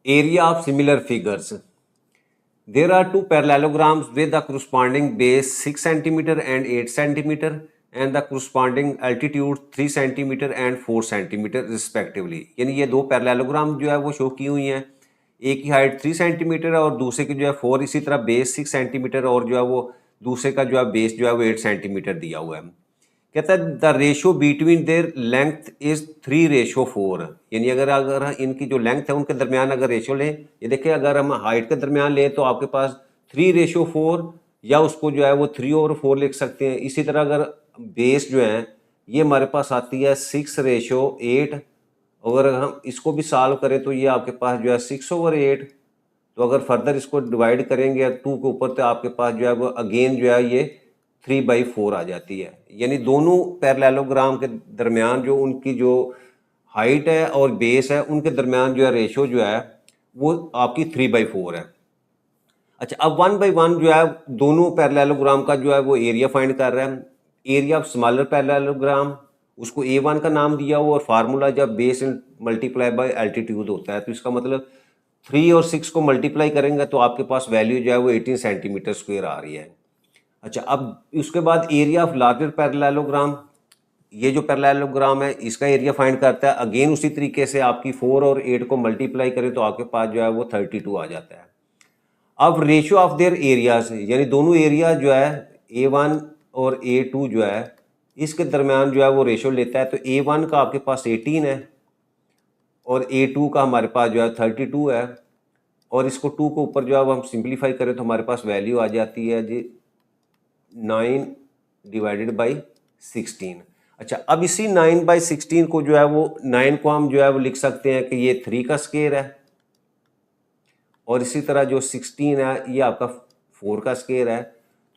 Area of similar figures. There are two parallelograms with the corresponding base 6 cm and 8 cm and the corresponding altitude 3 cm and 4 cm respectively. यानी ये दो parallelogram जो है वो show की हुई हैं, एक की हाइट 3 सेंटीमीटर और दूसरे की जो है 4, इसी तरह बेस 6 सेंटीमीटर और जो है वो दूसरे का जो है बेस जो है वो 8 सेंटीमीटर दिया हुआ है। कहता है the ratio between their length is 3:4, यानी अगर इनकी जो लेंथ है उनके दरमियान अगर रेशो लें, ये देखिए अगर हम हाइट के दरमियान लें तो आपके पास 3:4 या उसको जो है वो 3/4 लिख सकते हैं। इसी तरह अगर बेस जो है ये हमारे पास आती है 6:8, अगर हम इसको भी सॉल्व करें तो ये आपके पास जो है 6/8। तो अगर फर्दर इसको डिवाइड करेंगे 2 के ऊपर तो आपके पास जो है वो अगेन जो है ये 3/4 आ जाती है। यानी दोनों पैरेललोग्राम के दरमियान जो उनकी जो हाइट है और बेस है उनके दरमियान जो है रेशो जो है वो आपकी 3/4 है। अच्छा, अब 1 बाई 1 जो है दोनों पैरेललोग्राम का जो है वो एरिया फाइंड कर रहा है। एरिया ऑफ स्मॉलर पैरेललोग्राम, उसको A1 का नाम दिया हुआ और फार्मूला जब बेस मल्टीप्लाई बाय एल्टीट्यूड होता है तो इसका मतलब 3 और 6 को मल्टीप्लाई करेंगे तो आपके पास वैल्यू जो है वो 18 सेंटीमीटर स्क्वायर आ रही है। अच्छा, अब उसके बाद एरिया ऑफ लार्जर पैरेललोग्राम, ये जो पैरेललोग्राम है इसका एरिया फाइंड करता है। अगेन उसी तरीके से आपकी 4 और 8 को मल्टीप्लाई करें तो आपके पास जो है वो 32 आ जाता है। अब रेशियो ऑफ देयर एरियाज, यानी दोनों एरिया जो है A1 और A2 जो है इसके दरमियान जो है वो रेशियो लेता है। तो A1 का आपके पास 18 है और A2 का हमारे पास जो है 32 है, और इसको 2 के ऊपर जो है वो हम सिंप्लीफाई करें तो हमारे पास वैल्यू आ जाती है जी 9/16। अच्छा, अब इसी 9/16 को जो है वो 9 को हम जो है वो लिख सकते हैं कि ये 3 का स्क्वायर है, और इसी तरह जो 16 है ये आपका 4 का स्क्वायर है।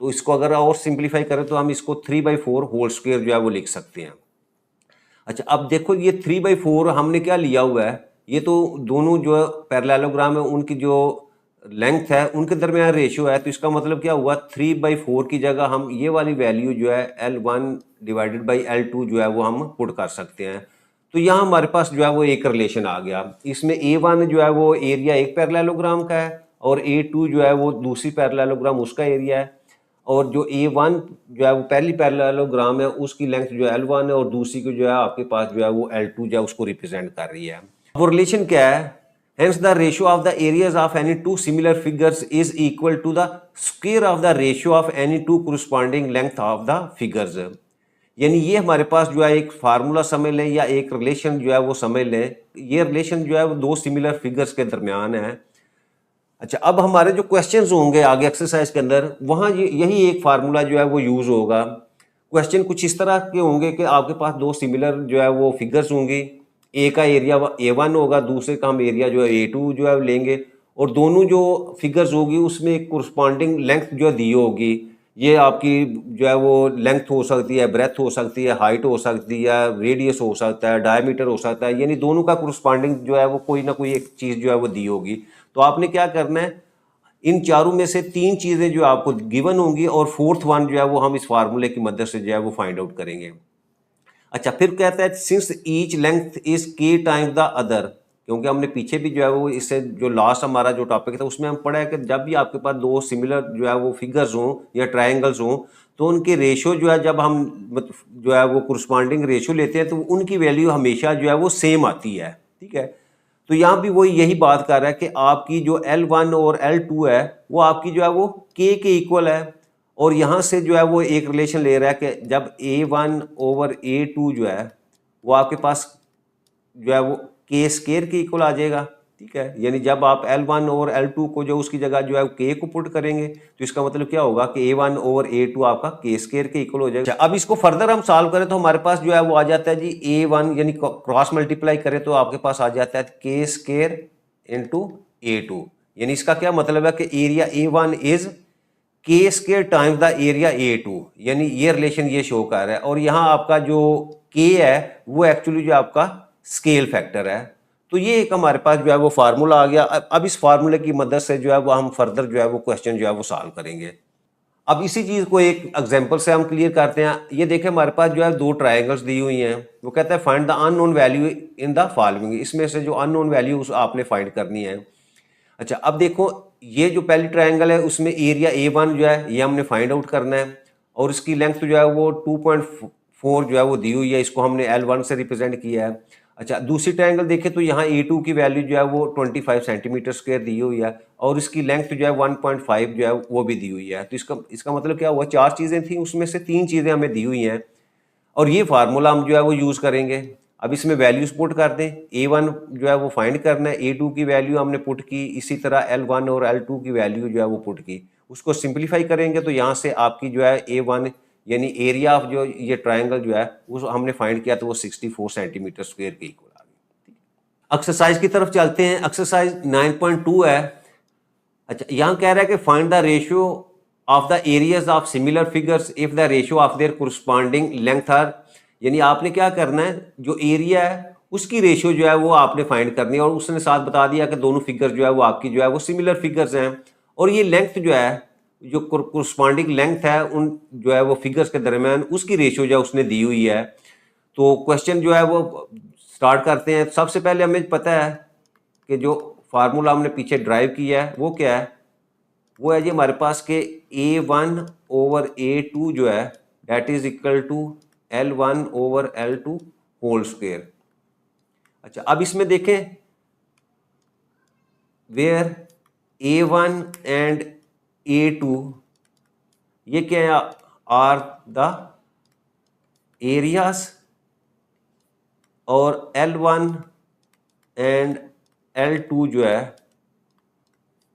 तो इसको अगर और सिंप्लीफाई करें तो हम इसको 3/4 होल स्क्वायर जो है वो लिख सकते हैं। अच्छा, अब देखो ये 3/4 हमने क्या लिया हुआ है, ये तो दोनों जो पैरेललोग्राम है उनकी जो लेंथ है उनके दरमियान रेशियो है। तो इसका मतलब क्या हुआ, 3/4 की जगह हम ये वाली वैल्यू जो है L1/L2 जो है वो हम पुट कर सकते हैं। तो यहाँ हमारे पास जो है वो एक रिलेशन आ गया। इसमें A1 जो है वो एरिया एक पैरेललोग्राम का है और A2 जो है वो दूसरी पैरेललोग्राम उसका एरिया है, और जो A1 जो है वो पहली पैरेललोग्राम है उसकी लेंथ जो है L1 है और दूसरी की जो है आपके पास जो है वो L2 जो है उसको रिप्रेजेंट कर रही है। वो रिलेशन क्या है, hence the ratio of the areas of any two similar figures is equal to the square of the ratio of any two corresponding length of the figures। यानी ये हमारे पास जो है एक फार्मूला समझ लें या एक रिलेशन जो है वो समझ लें, ये रिलेशन जो है वो दो सिमिलर फिगर्स के दरमियान है। अच्छा, अब हमारे जो क्वेश्चंस होंगे आगे एक्सरसाइज के अंदर वहाँ यही एक फार्मूला जो है वो यूज़ होगा। क्वेश्चन कुछ इस तरह के होंगे कि आपके पास दो सिमिलर जो है वो फिगर्स होंगी, ए का एरिया A1 होगा, दूसरे का हम एरिया जो है A2 जो है लेंगे, और दोनों जो फिगर्स होगी उसमें एक कोरस्पॉन्डिंग लेंथ जो दी होगी। ये आपकी जो है वो लेंथ हो सकती है, ब्रेथ हो सकती है, हाइट हो सकती है, रेडियस हो सकता है, डायमीटर हो सकता है, यानी दोनों का कोरस्पॉन्डिंग जो है वो कोई ना कोई एक चीज़ जो है वो दी होगी। तो आपने क्या करना है, इन चारों में से 3 चीज़ें जो आपको गिवन होंगी और फोर्थ वन जो है वो हम इस फार्मूले की मदद से जो है वो फाइंड आउट करेंगे। अच्छा, फिर कहता है सिंस ईच लेंथ इज के टाइम्स द अदर, क्योंकि हमने पीछे भी जो है वो इससे जो लास्ट हमारा जो टॉपिक था उसमें हम पढ़ा है कि जब भी आपके पास दो सिमिलर जो है वो फिगर्स हों या ट्रायंगल्स हों तो उनके रेशो जो है जब हम जो है वो कोरस्पॉन्डिंग रेशो लेते हैं तो उनकी वैल्यू हमेशा जो है वो सेम आती है। ठीक है, तो यहाँ भी वही यही बात कर रहा है कि आपकी जो L1 और L2 है वो आपकी जो है वो K के इक्वल है, और यहाँ से जो है वो एक रिलेशन ले रहा है कि जब A1/A2 जो है वो आपके पास जो है वो K स्क्वायर के इक्वल आ जाएगा। ठीक है, यानी जब आप L1 और L2 को जो उसकी जगह जो है K को पुट करेंगे तो इसका मतलब क्या होगा कि A1/A2 आपका K स्क्वायर के इक्वल हो जाएगा। अब इसको फर्दर हम सॉल्व करें तो हमारे पास जो है वो आ जाता है जी A1, यानी क्रॉस मल्टीप्लाई करें तो आपके पास आ जाता है K स्क्वायर इंटू A2। यानी इसका क्या मतलब है कि area A1 is K square times the area A2, यानी ये रिलेशन ये शो कर रहा है। और यहाँ आपका जो K है वो एक्चुअली जो आपका स्केल फैक्टर है। तो ये एक हमारे पास जो है वो फार्मूला आ गया। अब इस फार्मूले की मदद से जो है वो हम फर्दर जो है वो क्वेश्चन जो है वो सॉल्व करेंगे। अब इसी चीज़ को एक एग्जांपल से हम क्लियर करते हैं। ये देखें हमारे पास जो है दो ट्रायंगल्स दी हुई हैं, वो कहता है find the unknown value in the following, इसमें से जो अननोन वैल्यू उस आपने फाइंड करनी है। अच्छा, अब देखो ये जो पहली ट्रायंगल है उसमें एरिया A1 जो है ये हमने फाइंड आउट करना है, और इसकी लेंथ जो है वो 2.4 जो है वो दी हुई है, इसको हमने L1 से रिप्रेजेंट किया है। अच्छा, दूसरी ट्रायंगल देखें तो यहाँ A2 की वैल्यू जो है वो 25 सेंटीमीटर स्क्वायर दी हुई है, और इसकी लेंथ जो है 1.5 जो है वो भी दी हुई है। तो इसका मतलब क्या हुआ, चार चीज़ें थी उसमें से तीन चीज़ें हमें दी हुई हैं, और ये फार्मूला हम जो है वो यूज़ करेंगे। अब इसमें वैल्यूज पुट कर दें, A1 जो है वो फाइंड करना है, A2 की वैल्यू हमने पुट की, इसी तरह L1 और L2 की वैल्यू जो है वो पुट की। उसको सिंप्लीफाई करेंगे तो यहाँ से आपकी जो है A1 यानी एरिया ऑफ जो ये ट्राइंगल जो है वो हमने फाइंड किया तो वो 64 सेंटीमीटर स्क्वायर के इक्वल आ गई। एक्सरसाइज की तरफ चलते हैं। एक्सरसाइज 9.2 है। अच्छा, यहाँ कह रहा है कि find the ratio of the areas of similar figures if the ratio of their corresponding length are, यानी आपने क्या करना है, जो एरिया है उसकी रेशियो जो है वो आपने फाइंड करनी है, और उसने साथ बता दिया कि दोनों फिगर जो है वो आपकी जो है वो सिमिलर फिगर्स हैं, और ये लेंथ जो है जो कोरस्पॉन्डिंग लेंथ है उन जो है वो फिगर्स के दरमियान उसकी रेशियो जो है उसने दी हुई है। तो क्वेश्चन जो है वो स्टार्ट करते हैं। सबसे पहले हमें पता है कि जो फार्मूला हमने पीछे ड्राइव किया है वो क्या है, वो है जी हमारे पास के A1 ओवर A2 जो है that is equal to L1 over L2 whole square. अच्छा, अब इसमें देखें वेयर A1 एंड A2 ये क्या है, आर द एरियाज, और L1 एंड L2 जो है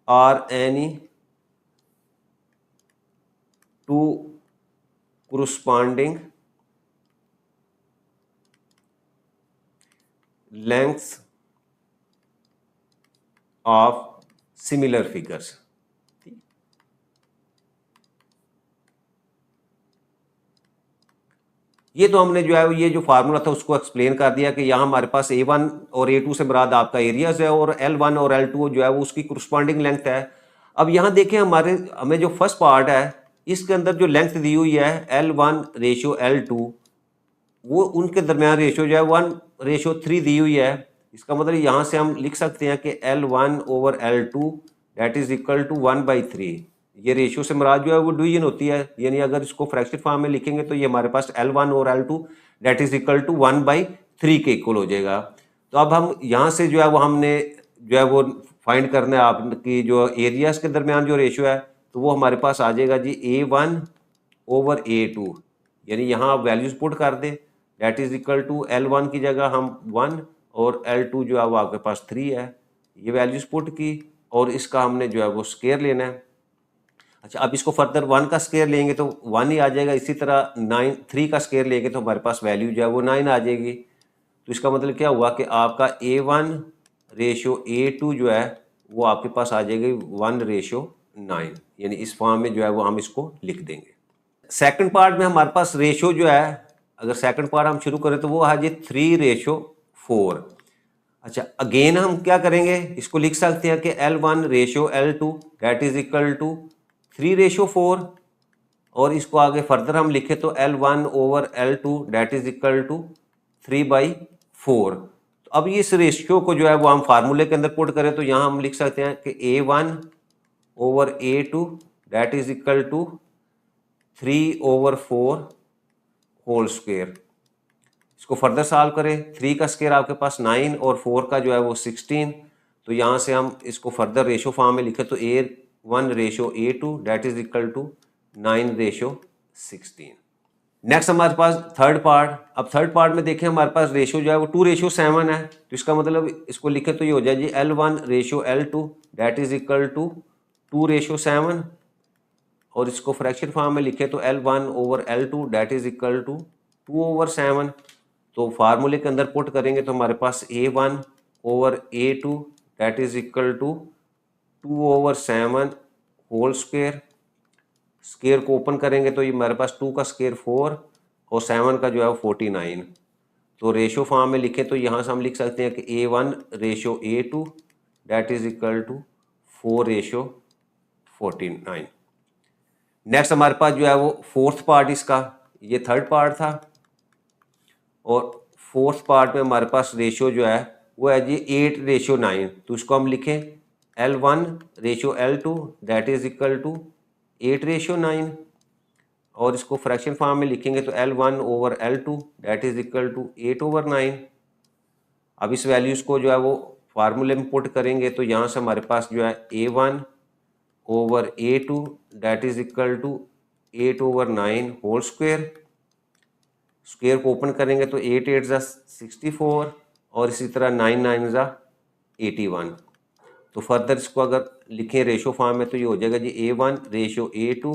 are any two corresponding lengths of similar figures। ये तो हमने जो है ये जो फार्मूला था उसको एक्सप्लेन कर दिया कि यहाँ हमारे पास A1 और A2 से मुराद आपका एरियाज है, और L1 और L2 जो है वो उसकी corresponding लेंथ है। अब यहाँ देखें हमें जो फर्स्ट पार्ट है इसके अंदर जो लेंथ दी हुई है L1 रेशियो L2, वो उनके दरमियान रेशियो जो है 1:3 दी हुई है। इसका मतलब यहाँ से हम लिख सकते हैं कि L1 over L2 that is equal to 1/3। ये रेशियो से मुराद जो है वो डिवीजन होती है, यानी अगर इसको फ्रैक्शन फॉर्म में लिखेंगे तो ये हमारे पास L1 और L2 that is equal to 1/3 के इक्वल हो जाएगा। तो अब हम यहाँ से जो है वो हमने जो है वो फाइंड करना है आपकी जो एरियाज के दरमियान जो रेशियो है, तो वो हमारे पास आ जाएगा जी A1 ओवर A2, यानी यहाँ आप वैल्यूज पुट कर दें that is equal to L1 की जगह हम 1 और L2 जो है वो आपके पास 3 है, ये वैल्यूज पुट की, और इसका हमने जो है वो स्केयर लेना है। अच्छा, अब इसको फर्दर 1 का स्केयर लेंगे तो 1 ही आ जाएगा, इसी तरह 3 का स्केयर लेंगे तो हमारे पास वैल्यू जो है वो 9 आ जाएगी। तो इसका मतलब क्या हुआ कि आपका A1 रेशियो A2 जो है वो आपके पास आ जाएगी 1:9, यानी इस फॉर्म में जो है वो हम इसको लिख देंगे। सेकंड पार्ट में हमारे पास रेशियो जो है, अगर सेकंड पार्ट हम शुरू करें तो वो है जी 3:4। अच्छा, अगेन हम क्या करेंगे, इसको लिख सकते हैं कि L1 ratio L2 that is equal to 3:4, और इसको आगे फर्दर हम लिखे तो L1 over L2 that is equal to 3/4। तो अब इस रेशियो को जो है वो हम फार्मूले के अंदर पुट करें तो यहाँ हम लिख सकते हैं कि A1 over A2 that is equal to 3/4 whole square. इसको फर्दर सॉल्व करें, 3 का स्क्वायर आपके पास 9 और 4 का जो है वो 16, तो यहाँ से हम इसको फर्दर रेशियो फॉर्म में लिखे तो A1 ratio A2 that is equal to 9:16। Next हमारे पास थर्ड पार्ट। अब थर्ड पार्ट में देखें हमारे पास रेशियो जो है वो 2:7 है, तो इसका मतलब इसको लिखे तो ये हो जाए जी L1 ratio L2 that is equal to 2:7, और इसको फ्रैक्शन फॉर्म में लिखे तो L1 over L2 that is equal to 2/7। तो फार्मूले के अंदर पुट करेंगे तो हमारे पास A1 over A2 that is equal to 2/7 whole square. Square को ओपन करेंगे तो ये हमारे पास 2 का स्क्वायर 4 और 7 का जो है 49। तो रेशियो फॉर्म में लिखे तो यहाँ से हम लिख सकते हैं कि A1 ratio A2 that is equal to 4:49। Next हमारे पास जो है वो फोर्थ पार्ट इसका, ये थर्ड पार्ट था, और फोर्थ पार्ट में हमारे पास रेशियो जो है वो है जी 8:9। तो उसको हम लिखें L1:L2 that is equal to 8:9, और इसको फ्रैक्शन फॉर्म में लिखेंगे तो L1/L2 that is equal to 8/9। अब इस वैल्यूज़ को जो है वो फार्मूले में पुट करेंगे तो यहाँ से हमारे पास जो है A1/A2 that is equal to 8/9 whole square. Square को ओपन करेंगे तो 8×8 = 64, और इसी तरह 9×9 = 81। तो फर्दर इसको अगर लिखें रेशो फॉर्म में तो ये हो जाएगा जी A1:A2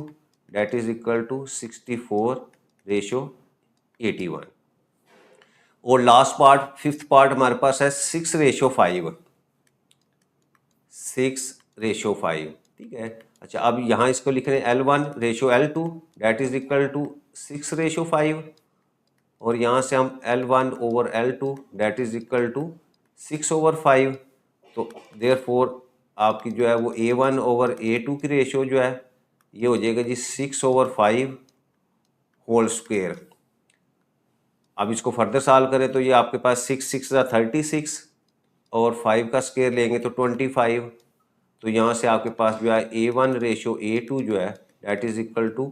that is equal to 64:81। और लास्ट पार्ट फिफ्थ पार्ट हमारे पास है 6:5, 6:5, ठीक है। अच्छा, अब यहाँ इसको लिख रहे हैं L1:L2 that is equal to 6:5, और यहाँ से हम L1/L2 that is equal to 6/5। तो देयरफॉर आपकी जो है वो A1/A2 की रेशियो जो है ये हो जाएगा जी 6/5 होल स्क्वायर। अब इसको फर्दर सॉल्व करें तो ये आपके पास 6×6 = 36, और 5 का स्क्वायर लेंगे तो 25। तो यहाँ से आपके पास जो है A1:A2 जो है दैट इज इक्वल टू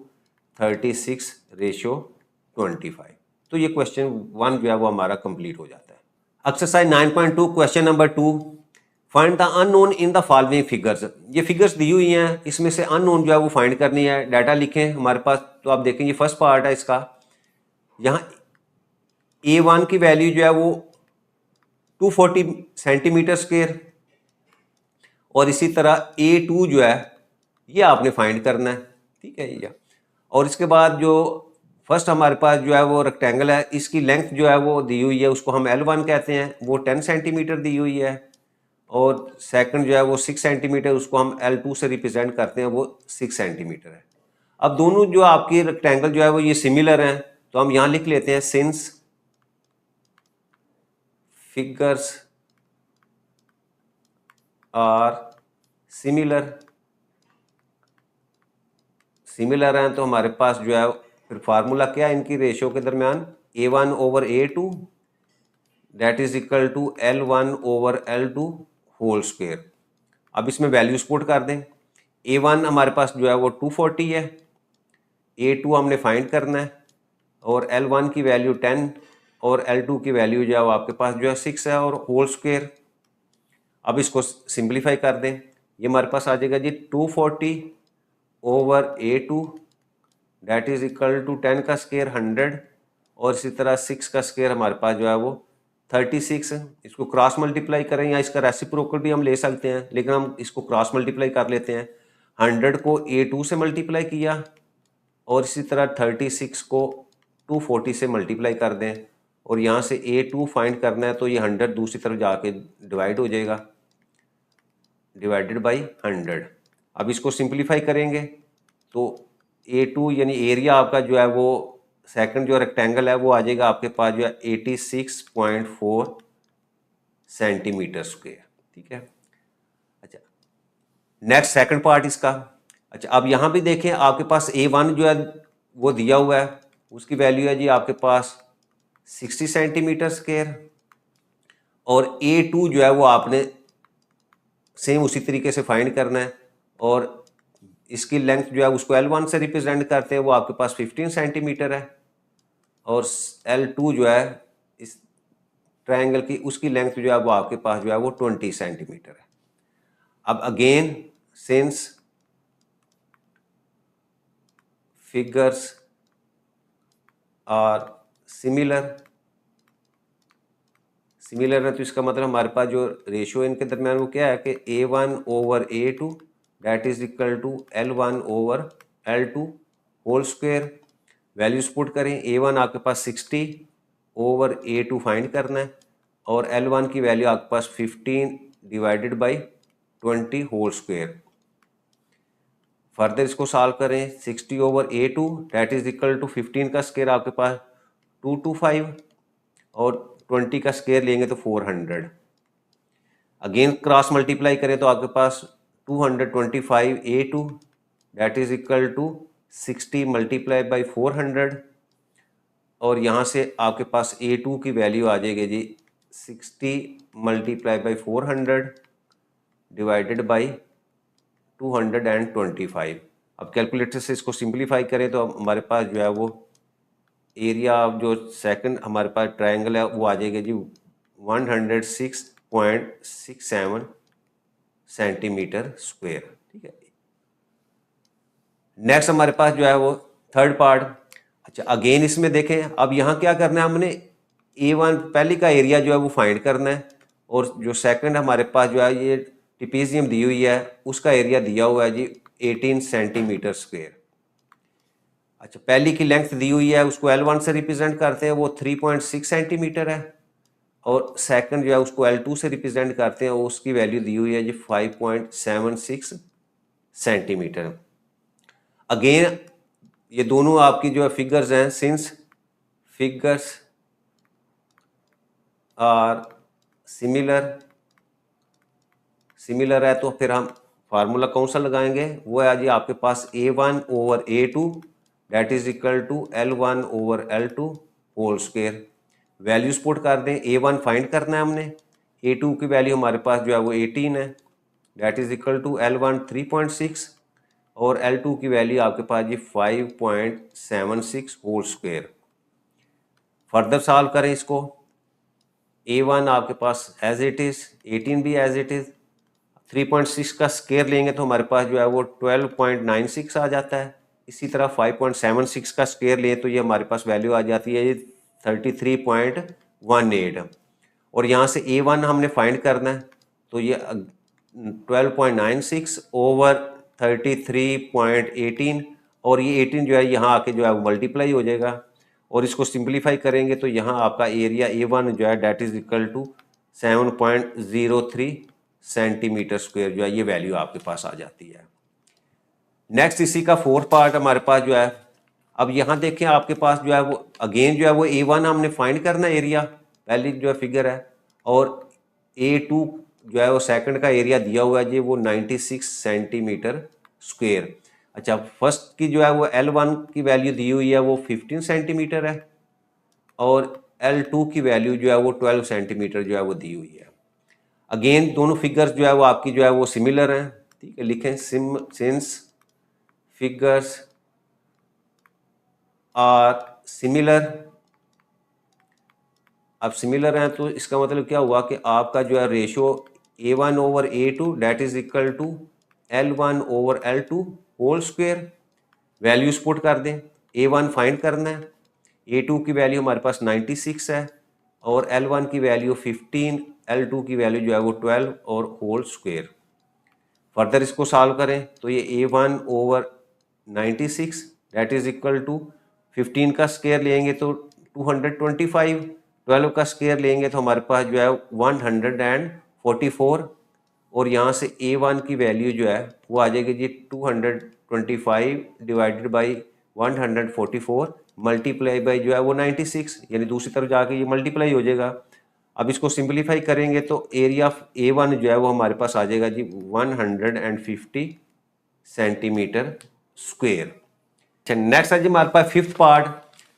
36:25। तो ये क्वेश्चन 1 जो है वो हमारा कंप्लीट हो जाता है। Exercise 9.2 question number 2, find the unknown in the following figures. ये फिगर्स दी हुई हैं, इसमें से अननोन जो है वो फाइंड करनी है। डाटा लिखें हमारे पास, तो आप देखें ये फर्स्ट पार्ट है इसका। यहाँ A1 की वैल्यू जो है वो 240 सेंटीमीटर स्क्वायर, और इसी तरह A2 जो है ये आपने फाइंड करना है, ठीक है ये। और इसके बाद जो फर्स्ट हमारे पास जो है वो रेक्टेंगल है, इसकी लेंथ जो है वो दी हुई है, उसको हम L1 कहते हैं, वो 10 सेंटीमीटर दी हुई है। और सेकंड जो है वो 6 सेंटीमीटर, उसको हम L2 से रिप्रेजेंट करते हैं, वो 6 सेंटीमीटर है। अब दोनों जो आपकी रेक्टेंगल जो है वो ये सिमिलर हैं, तो हम यहाँ लिख लेते हैं since figures are similar. Similar हैं तो हमारे पास जो है फिर फार्मूला क्या है इनकी रेशियो के दरमियान, A1/A2 that is equal to L1/L2 whole square. अब इसमें वैल्यूज पुट कर दें। A1 हमारे पास जो है वो 240 है, A2 हमने फाइंड करना है, और L1 की वैल्यू 10 और L2 की वैल्यू जो है वो आपके पास जो है 6 है, और होल स्क्वायर। अब इसको सिंप्लीफाई कर दें, ये हमारे पास आ जाएगा जी 240/A2 that is equal to 10 का स्क्वायर 100, और इसी तरह 6 का स्क्वायर हमारे पास जो है वो 36। इसको क्रॉस मल्टीप्लाई करें या इसका रेसिप्रोकल भी हम ले सकते हैं, लेकिन हम इसको क्रॉस मल्टीप्लाई कर लेते हैं। 100 को A2 से मल्टीप्लाई किया, और इसी तरह 36 को 240 से मल्टीप्लाई कर दें, और यहाँ से A2 फाइंड करना है, तो ये 100 दूसरी तरफ जाके डिवाइड हो जाएगा, डिवाइडेड बाई 100। अब इसको सिंप्लीफाई करेंगे तो A2 यानी एरिया आपका जो है वो सेकंड जो रेक्टेंगल है वो आ जाएगा आपके पास जो है 86.4 सेंटीमीटर स्क्वायर, ठीक है। अच्छा, नेक्स्ट सेकंड पार्ट इसका। अच्छा, अब यहाँ भी देखें आपके पास A1 जो है वो दिया हुआ है, उसकी वैल्यू है जी आपके पास 60 सेंटीमीटर स्क्वायर, और A2 जो है वो आपने सेम उसी तरीके से फाइंड करना है, और इसकी लेंथ जो है उसको L1 से रिप्रेजेंट करते हैं, वो आपके पास 15 सेंटीमीटर है, और L2 जो है इस ट्रायंगल की उसकी लेंथ जो है वो आपके पास जो है वो 20 सेंटीमीटर है। अब again since figures are similar, similar है तो इसका मतलब हमारे पास जो रेशियो इनके दरमियान वो क्या है कि A1/A2 that is equal to L1/L2 whole square. Values put करें, A1 आपके पास 60/A2 फाइंड करना है, और L1 की वैल्यू आपके पास 15 divided by 20 whole square. Further इसको सॉल्व करें, 60/A2 that is equal to 15 का स्क्वायर आपके पास 225, और 20 का स्क्वायर लेंगे तो 400। अगेन क्रॉस मल्टीप्लाई करें तो आपके पास 225 A2 that is equal to 60 multiply by 400 और यहाँ से आपके पास A2 की वैल्यू आ जाएगी जी 60 मल्टीप्लाई बाई 400 डिवाइडेड बाई 225। अब कैलकुलेटर से इसको सिंप्लीफाई करें तो हमारे पास जो है वो एरिया ऑफ जो सेकंड हमारे पास ट्रायंगल है वो आ जाएगा जी 106.67 सेंटीमीटर स्क्वायर। ठीक है, नेक्स्ट हमारे पास जो है वो थर्ड पार्ट। अच्छा, अगेन इसमें देखें, अब यहाँ क्या करना है, हमने A1 पहले का एरिया जो है वो फाइंड करना है और जो सेकंड हमारे पास जो है ये ट्रेपेजियम दी हुई है उसका एरिया दिया हुआ है जी 18 सेंटीमीटर स्क्वायर। अच्छा, पहली की लेंथ दी हुई है उसको L1 से रिप्रेजेंट करते हैं, वो 3.6 सेंटीमीटर है और सेकंड जो है उसको L2 से रिप्रेजेंट करते हैं, उसकी वैल्यू दी हुई है जी 5.76 सेंटीमीटर। अगेन ये दोनों आपकी जो है फिगर्स हैं, सिंस फिगर्स आर सिमिलर है तो फिर हम फार्मूला कौन सा लगाएंगे, वो है जी आपके पास A1 over A2 that is equal to L1 over L2 whole square. Values put कर दें, A1 फाइंड करना है हमने, A2 की वैल्यू हमारे पास जो है वो 18 है that is equal to L1 3.6 और L2 की वैल्यू आपके पास जी 5.76 होल स्क्वायर। फर्दर सॉल्व करें इसको, A1 आपके पास एज इट इज, 18 भी एज इट इज, 3.6 का स्क्वायर लेंगे तो हमारे पास जो है वो 12.96 आ जाता है। इसी तरह 5.76 का स्क्वायर लें तो ये हमारे पास वैल्यू आ जाती है 33.18 और यहाँ से A1 हमने फाइंड करना है तो ये 12.96 ओवर 33.18 और ये 18 जो है यहाँ आके जो है वो मल्टीप्लाई हो जाएगा और इसको सिंप्लीफाई करेंगे तो यहाँ आपका एरिया A1 जो है that is equal to 7.03 centimetre square जो है ये वैल्यू आपके पास आ जाती है। नेक्स्ट इसी का फोर्थ पार्ट हमारे पास जो है, अब यहाँ देखें आपके पास जो है वो अगेन जो है वो A1 हमने फाइंड करना एरिया, पहली जो है फिगर है, और A2 जो है वो सेकंड का एरिया दिया हुआ है जी वो 96 सेंटीमीटर स्क्वायर। अच्छा, फर्स्ट की जो है वो L1 की वैल्यू दी हुई है वो 15 सेंटीमीटर है और L2 की वैल्यू जो है वो 12 सेंटीमीटर जो है वो दी हुई है। अगेन दोनों फिगर्स जो है वो आपकी जो है वो सिमिलर हैं। ठीक है, लिखें सिंस फिगर्स आर सिमिलर। अब सिमिलर हैं तो इसका मतलब क्या हुआ कि आपका जो है ratio A1 over A2 that is equal to L1 over L2 whole square. Values put कर दें, A1 फाइंड करना है, A2 की वैल्यू हमारे पास 96 है और L1 की वैल्यू 15, L2 की वैल्यू जो है वो 12 और होल स्क्वायर। फर्दर इसको सॉल्व करें तो ये A1 over 96 that is equal to 15 का स्क्वायर लेंगे तो 225, 12 का स्क्वायर लेंगे तो हमारे पास जो है 144 और यहाँ से A1 की वैल्यू जो है वो आ जाएगी जी 225 डिवाइडेड बाई 144 मल्टीप्लाई बाई जो है वो 96, यानी दूसरी तरफ जाके ये मल्टीप्लाई हो जाएगा। अब इसको सिंप्लीफाई करेंगे तो एरिया ऑफ A1 जो है वो हमारे पास आ जाएगा जी 150 सेंटीमीटर स्क्वायर। अच्छा, नेक्स्ट है जी हमारे पास फिफ्थ पार्ट।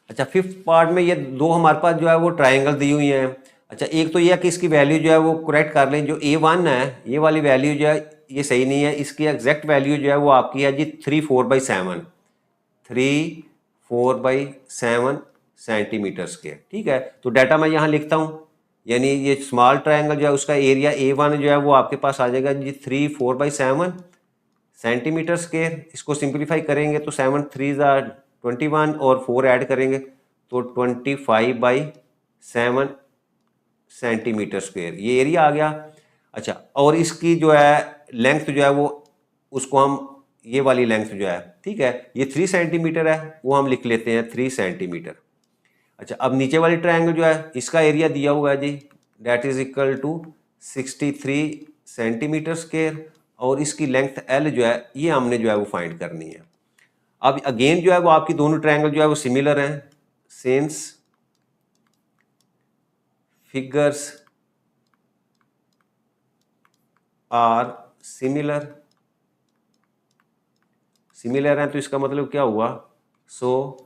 अच्छा, फिफ्थ पार्ट में ये दो हमारे पास जो है वो ट्राइंगल दी हुई हैं। अच्छा, एक तो यह कि इसकी वैल्यू जो है वो करेक्ट कर लें, जो A1 है ये वाली वैल्यू जो है ये सही नहीं है, इसकी एग्जैक्ट वैल्यू जो है वो आपकी है जी 3/4/7 सेंटीमीटर स्क्वायर। ठीक है, तो डाटा मैं यहाँ लिखता हूँ, यानी ये स्मॉल ट्राइंगल जो है उसका एरिया A1 जो है वो आपके पास आ जाएगा जी 3/4/7 सेंटीमीटर स्क्वायर। इसको सिंप्लीफाई करेंगे तो 7 3 21 और 4 ऐड करेंगे तो 25/7 सेंटीमीटर स्क्वायर ये एरिया आ गया। अच्छा, और इसकी जो है लेंथ जो है वो उसको हम ये वाली लेंथ जो है, ठीक है, ये 3 सेंटीमीटर है वो हम लिख लेते हैं 3 सेंटीमीटर। अच्छा, अब नीचे वाली ट्रायंगल जो है इसका एरिया दिया हुआ है जी that is equal to 63 centimetre square और इसकी लेंथ L जो है ये हमने जो है वो फाइंड करनी है। अब अगेन जो है वो आपकी दोनों ट्रायंगल जो है वो सिमिलर हैं, सिंस फिगर्स आर सिमिलर हैं तो इसका मतलब क्या हुआ, so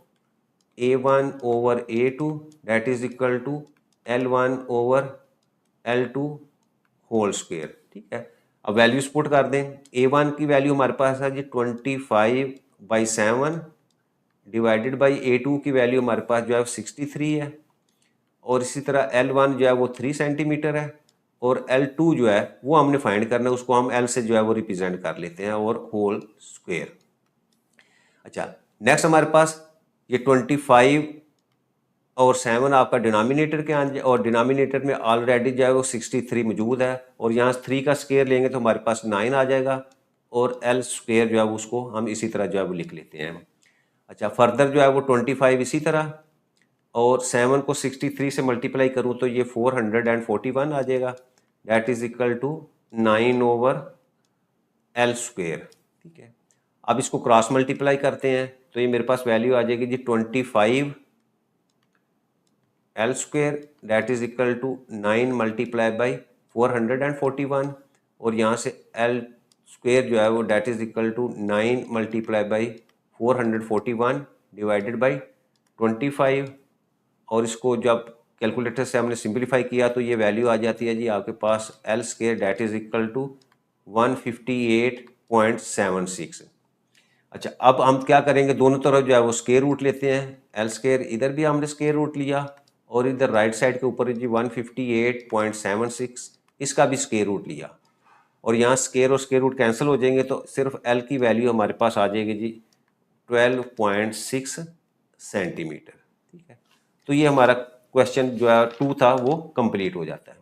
A1 over A2 that is equal to L1 over L2 whole square. ठीक है, अब वैल्यूज पुट कर दें। A1 की वैल्यू हमारे पास है जी 25/7 डिवाइडेड बाई A2 की वैल्यू हमारे पास जो है 63 है, और इसी तरह L1 जो है वो 3 सेंटीमीटर है, और L2 जो है वो हमने फाइंड करना है, उसको हम L से जो है वो रिप्रेजेंट कर लेते हैं, और होल स्क्वायर। अच्छा, नेक्स्ट हमारे पास ये 25 और 7 आपका डिनोमिनेटर के आंसर, और डिनोमिनेटर में ऑलरेडी जो है वो 63 मौजूद है, और यहाँ 3 का स्क्वायर लेंगे तो हमारे पास 9 आ जाएगा, और L स्क्वायर जो है उसको हम इसी तरह जो है वो लिख लेते हैं। अच्छा, फर्दर जो है वो 25 इसी तरह, और 7 को 63 से मल्टीप्लाई करूँ तो ये 441 आ जाएगा, that is equal to 9 over L square. ठीक है, अब इसको क्रॉस मल्टीप्लाई करते हैं तो ये मेरे पास वैल्यू आ जाएगी जी 25 L square that is equal to 9 multiply by 441, और यहाँ से L स्क्वायर जो है वो that is equal to 9 multiply by 441 divided by 25, और इसको जब कैलकुलेटर से हमने सिंप्लीफाई किया तो ये वैल्यू आ जाती है जी आपके पास L square that is equal to 158.76। अच्छा, अब हम क्या करेंगे, दोनों तरफ जो है वो स्क्वायर रूट लेते हैं। L स्क्वायर इधर भी हमने स्क्वायर रूट लिया, और इधर राइट साइड के ऊपर जी 158.76 इसका भी स्क्वायर रूट लिया, और यहाँ स्क्वायर और स्क्वायर रूट कैंसिल हो जाएंगे तो सिर्फ L की वैल्यू हमारे पास आ जाएगी जी 12.6 सेंटीमीटर। ठीक है, तो ये हमारा क्वेश्चन जो है 2 था वो कंप्लीट हो जाता है।